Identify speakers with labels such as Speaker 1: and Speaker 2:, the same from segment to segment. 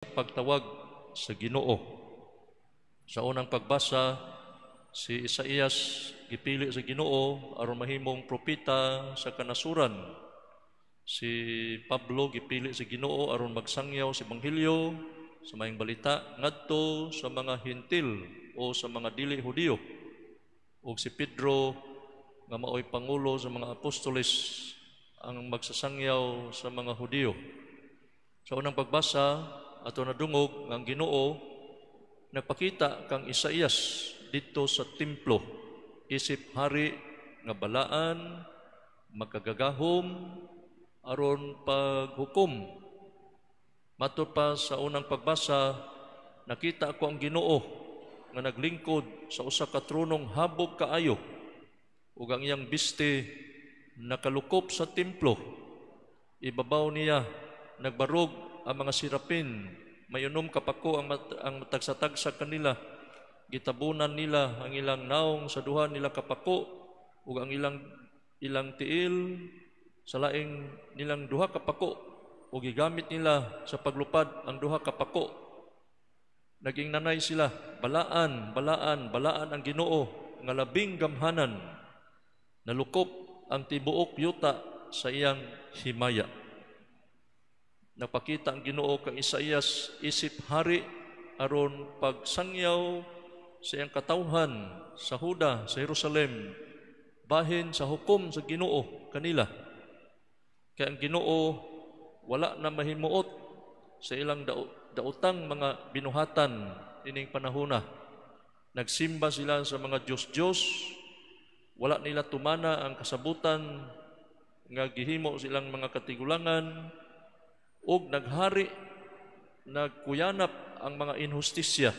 Speaker 1: Pagtawag sa Ginoo. Sa unang pagbasa, si Isaías gipili sa Ginoo aron mahimong propeta sa kanasuran. Si Pablo gipili sa Ginoo aron magsangyaw sa ebanghelyo sa maayong balita ngadto sa mga Hentil o sa mga dili Hudiyo. Ug si Pedro nga maoy pangulo sa mga apostoles ang magsasangyaw sa mga Hudiyo. Sa unang pagbasa, ato nadungog nga ang Ginoo nagpakita kang Isaías dito sa templo, isip hari nga balaan, magkagagahom aron paghukom. Matod pa sa unang pagbasa, nakita ko ang Ginoo nga naglingkod sa usa ka tronong habog kaayo ug ang iyang biste nakalukop sa templo. Ibabaw niya nagbarog ang mga sirapin, mayunom kapako ang matagsa-tagsa kanila. Gitabunan nila ang ilang naong sa duha nila kapako ug ang ilang tiil sa laing nilang duha kapako ug gigamit nila sa paglupad ang duha kapako. Naging nanay sila, balaan ang Ginoo nga labing gamhanan. Nalukop ang tibuok yuta sa iyang himaya. Napakita ang Ginoo kang Isaías isip hari aron pagsangyaw sa iyang katawhan sa Huda, sa Jerusalem, bahin sa hukom sa Ginoo kanila. Kaya ang Ginoo wala na mahimuot sa ilang daotang mga binuhatan ining panahona. Nagsimba sila sa mga Diyos-Diyos, wala nila tumana ang kasabutan nga gihimo silang mga katigulangan, ug naghari, nagkuyanap ang mga inhustisya.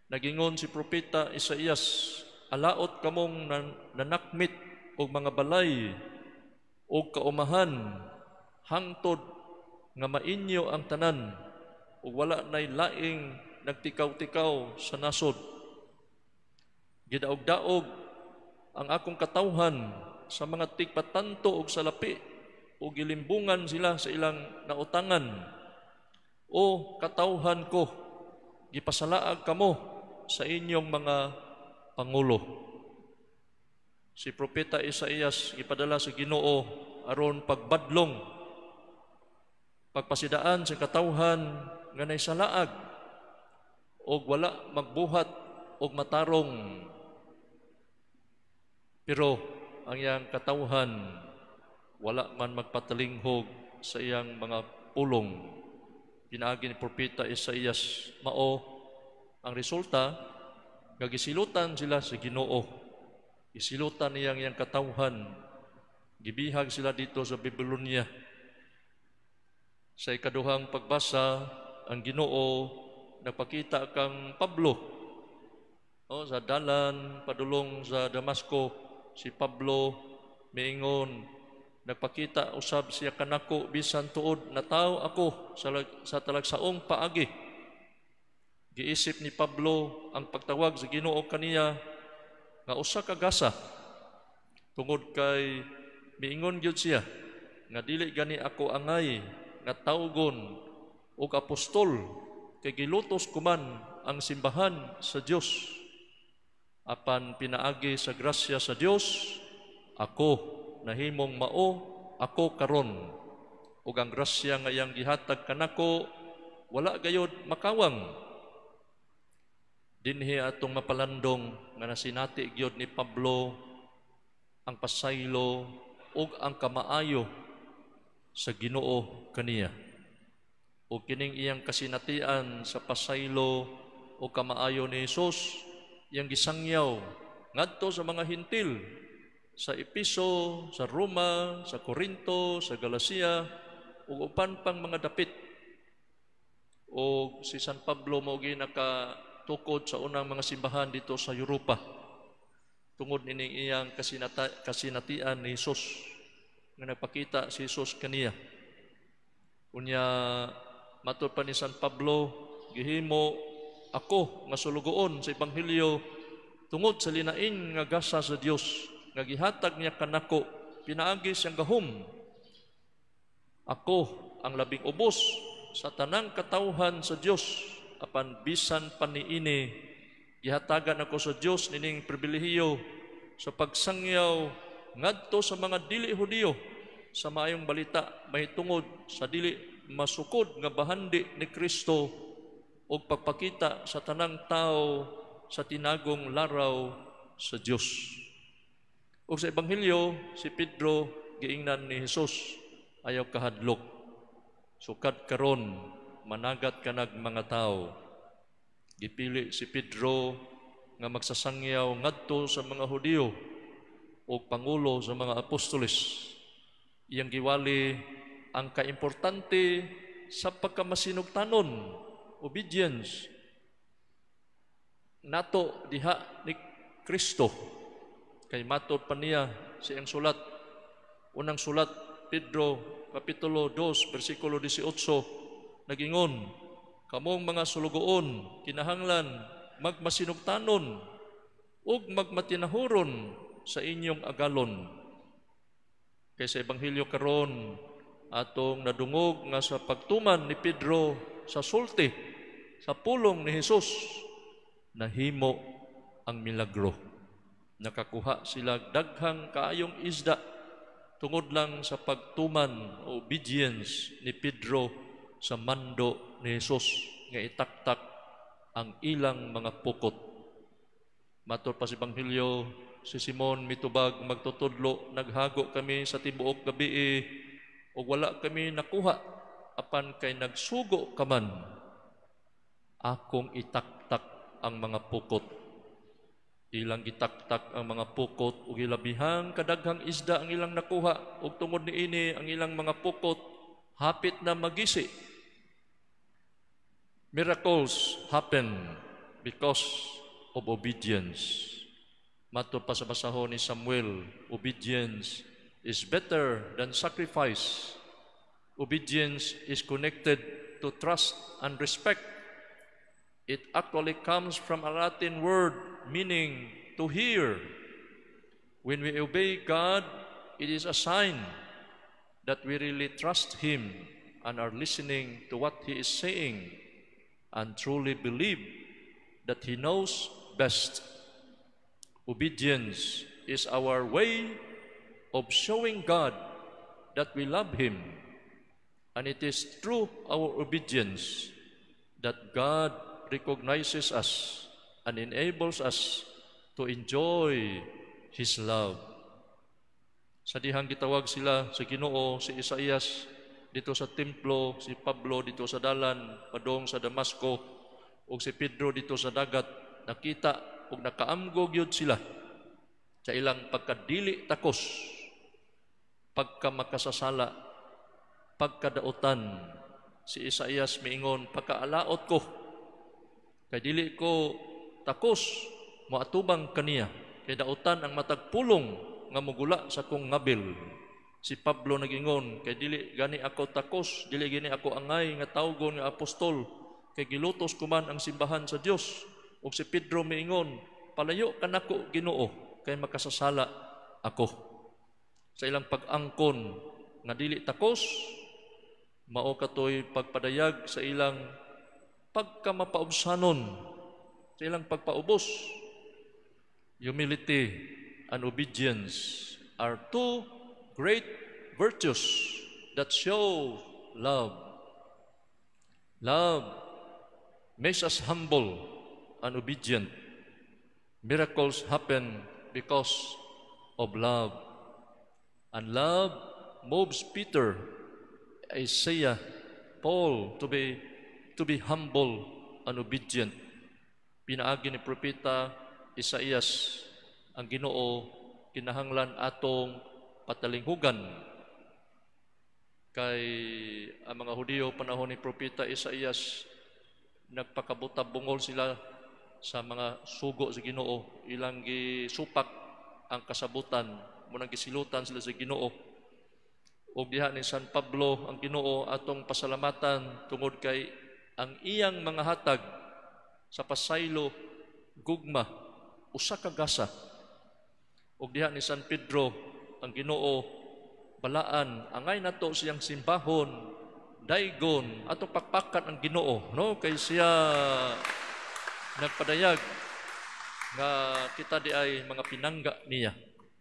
Speaker 1: Nagingon si propeta Isaías, alaot kamong nanakmit og mga balay og kaumahan, hangtod nga mainyo ang tanan ug wala nay laing nagtikaw-tikaw sa nasod. Gidaog-daog ang akong katawhan sa mga tigpatanto ug salapi o gilimbungan sila sa ilang nautangan. O katawhan ko, gipasalaag kamo sa inyong mga pangulo. Si propeta Isaías gipadala sa Ginoo aron pagbadlong, pagpasidaan sa katawhan nga naysalaag og wala magbuhat og matarong. Pero ang iyang katawhan wala man magpatalinghog sa iyang mga pulong. Pinaagi ni propeta Isaías, mao ang resulta nga gisilutan sila sa Ginoo. Gisilutan niyang iyang katawhan. Gibihag sila dito sa Babylonia. Sa ikaduhang pagbasa, ang Ginoo nagpakita kang Pablo. Sa dalan padulong sa Damasco, si Pablo miingon, nagpakita usab siya kanako bisan tuod na tao ako sa talagsaong paagi. Giisip ni Pablo ang pagtawag sa Ginoo kaniya nga usa ka gasa. Tungod kay miingon gyud siya nga dili gani ako angay nga tawgon og apostol kay gilutos ko man ang simbahan sa Dios. Apan pinaagi sa grasya sa Dios, ako nahimong mao ako karon, ug ang grasya nga iyang gihatag kanako wala gayud makawang. Dinhi atong mapalandong nga nasinati gyud ni Pablo ang pasaylo ug ang kamaayo sa Ginoo kaniya. Ug kining iyang kasinatian sa pasaylo ug kamaayo ni Hesus iyang gisangyaw ngadto sa mga Hentil, sa Episo, sa Roma, sa Corinto, sa Galacia, ug upan pang mga dapit. O si San Pablo mao gi nakatukod sa unang mga simbahan dito sa Europa. Tungod nining iyang kasinatian ni Hesus nga nagpakita si Hesus kaniya. Unya matud pa ni San Pablo, gihimo ako nga sulugoon sa ebanghelyo tungod sa linain nga gasa sa Dios nga gihatag niya kanako, pinaagi siyang gahom. Ako ang labing ubos sa tanang katawhan sa Dios, apan bisan paniini gihatagan ako sa Dios nining pribilehiyo sa pagsangyaw ngadto sa mga dili Hudiyo sa maayong balita mahitungod sa dili masukod nga bahandi ni Kristo ug pagpakita sa tanang tao sa tinagong laraw sa Dios. Ug sa ebanghelyo si Pedro giingnan ni Hesus ayaw kahadlok. Sukad karon managat kanag mga tao. Gipili si Pedro nga magsasangyaw ngadto sa mga Hudiyo o pangulo sa mga apostoles. Iyang giwali ang kaimportante sa pagkamasinugtanon, obedience, nato diha ni Kristo. Kay matod pa niya sa iyang sulat, unang sulat, Pedro, Kapitulo 2, versikulo 18, nagingon, kamong mga sulugoon, kinahanglan, magmasinugtanon, ug magmatinahuron sa inyong agalon. Kay sa ebanghelyo karon atong nadungog nga sa pagtuman ni Pedro sa sulti, sa pulong ni Hesus, nahimo ang milagro. Nakakuha sila daghang kaayong isda tungod lang sa pagtuman o obedience ni Pedro sa mando ni Hesus nga itaktak ang ilang mga pukot. Matod pa sa ebanghelyo, si Simon mitubag magtutudlo, naghago kami sa tibuok gabi o wala kami nakuha, apan kay nagsugo ka man, akong itaktak ang mga pukot. Ilang gitaktak ang mga pukot ug ilabihang kadaghang isda ang ilang nakuha ug tungod niini ang ilang mga pukot hapit na magisi. Miracles happen because of obedience. Matod pa sa basahon ni Samuel, obedience is better than sacrifice. Obedience is connected to trust and respect. It actually comes from a Latin word meaning to hear. When we obey God, it is a sign that we really trust Him and are listening to what He is saying and truly believe that He knows best. Obedience is our way of showing God that we love Him, and it is through our obedience that God recognizes us and enables us to enjoy His love. Sa dihang gitawag sila sa Ginoo, si Isaías dito sa templo, si Pablo dito sa dalan padong sa Damasco, ug si Pedro dito sa dagat, nakita ug nakaamgog yun sila sa ilang pagkadili takos, pagkamakasasala, pagkadautan. Si Isaías miingon, pagkaalaot ko, kay dili ko takos moatubang kaniya, kay dautan ang matag pulong nga mugula sa kong ngabil. Si Pablo nagingon, kay dili gani ako takos, dili gani ako angay nga tawgon nga apostol, kay gilutos ko man ang simbahan sa Dios. Ug si Pedro miingon, palayo ka nako Ginoo, kay makasasala ako. Sa ilang pag-angkon nga dili takos, mao katoy pagpadayag sa ilang pagkamapaubsanon, sa ilang pagpaubos. Humility and obedience are two great virtues that show love. Love makes us humble and obedient. Miracles happen because of love. And love moves Peter, Isaiah, Paul to be humble and obedient. Pinaagi ni propeta Isaías, ang Ginoo kinahanglan atong patalinghugan. Kay ang mga Hudiyo panahon ni propeta Isaías, nagpakabutab bungol sila sa mga sugo sa Ginoo, ilang gisupak ang kasabutan, munang gisilutan sila sa Ginoo. Og diha ni San Pablo ang Ginoo atong pasalamatan tungod kay ang iyang mga hatag sa pasaylo, gugma, usa ka gasa. Og diha ni San Pedro ang Ginoo balaan angay nato siyang simbahon daigon ato pakpakan ang Ginoo, no? Kay siya nagpadayag nga kita di ay mga pinangga niya.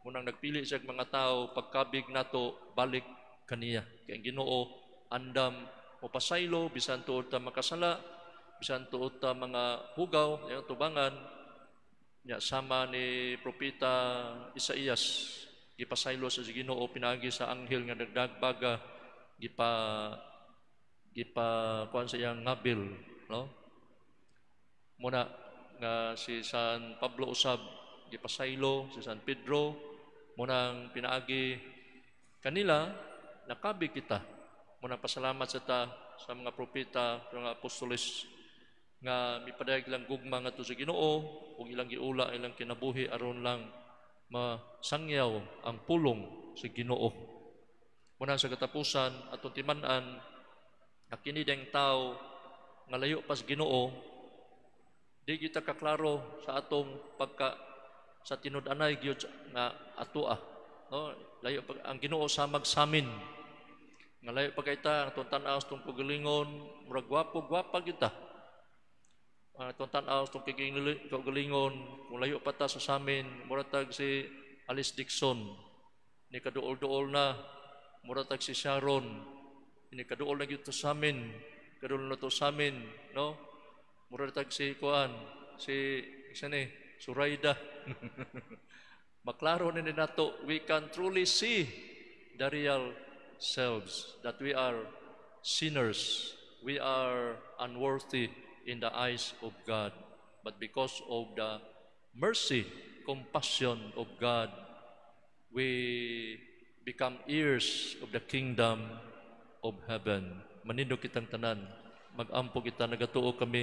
Speaker 1: Munang nagpili siya mga tao, pagkabig nato balik kaniya. Kay ang Ginoo andam o pasaylo bisan tuod ta makasala, bisan tuod ta mga hugaw, yung tubangan nya sama ni propeta Isaías, gipasaylo sa Ginoo pinagi sa anghel nga nagdagbaga, gipa kuan sa iyang ngabil, no? Muna nga si San Pablo usab gipasaylo, si San Pedro munang pinaagi kanila nakabi kita. Munang pasalamat sa mga propeta, sa mga apostoles nga mipadayag lang gugma nga to sa Ginoo ug ilang giula ilang kinabuhi aron lang masangyaw ang pulong sa Ginoo. Muna sa katapusan atong timan-an na kini deng tao nga layo pas Ginoo, di kita kaklaro sa atong sa tinud-anay gyud nga atoa, no? Layo pag ang Ginoo samag samin nga layo pa kita atong tan-aw sa atong kagalingon, murag gwapo-gwapa kita. Atong tan-aw sa atong kagalingon, kung layo pa ta sa samin, murag tag si Alice Dixon, ni kaduol-duol na, murag tag si Sharon, ni kaduol na gyud to sa amin, kaduol na to sa amin, no? Murag tag si kuan, si isa ni Suraida. Maklaro na nato, we can truly see the real selves, that we are sinners, we are unworthy in the eyes of God. But because of the mercy, compassion of God, we become heirs of the kingdom of heaven. Manindo kitang tanan, mag-ampo kita, nagatuo kami